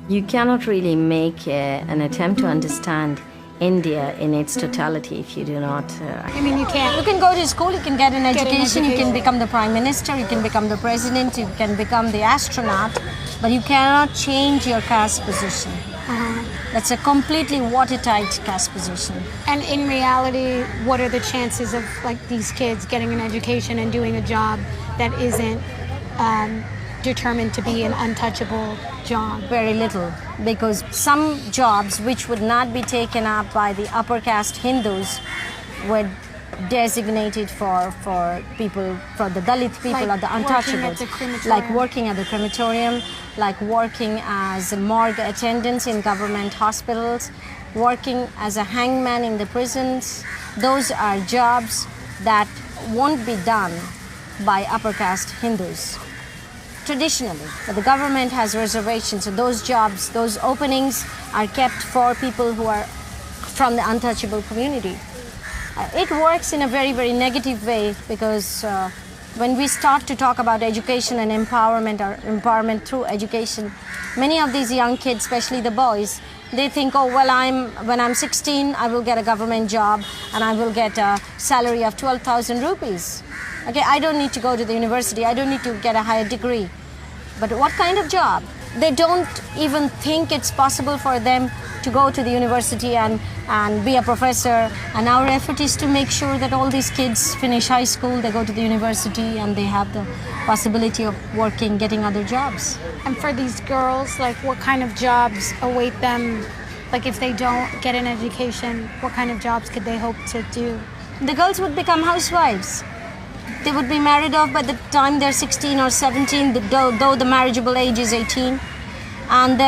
You cannot really make an attempt to understand India in its totality if you do not. I mean, you can't. You can go to school, you can get an education, you can become the prime minister, you can become the president, you can become the astronaut, but you cannot change your caste position. That's a completely watertight caste position. And in reality, what are the chances of like these kids getting an education and doing a job that isn't determined to be an untouchable job? Very little, because some jobs which would not be taken up by the upper caste Hindus were designated for people, for the Dalit people, Like or the untouchables. working at the crematorium. Like working at the crematorium, like working as morgue attendants in government hospitals, working as a hangman in the prisons. Those are jobs that won't be done by upper caste Hindus. Traditionally, but the government has reservations, so those jobs, those openings are kept for people who are from the untouchable community. It works in a very, very negative way, because when we start to talk about education and empowerment, or empowerment through education, many of these young kids, especially the boys, they think, oh, well, when I'm 16, I will get a government job and I will get a salary of 12,000 rupees. Okay, I don't need to go to the university, I don't need to get a higher degree. But what kind of job? They don't even think it's possible for them to go to the university and be a professor. And our effort is to make sure that all these kids finish high school, they go to the university, and they have the possibility of working, getting other jobs. And for these girls, like what kind of jobs await them? Like if they don't get an education, what kind of jobs could they hope to do? The girls would become housewives. They would be married off by the time they're 16 or 17, though the marriageable age is 18. And then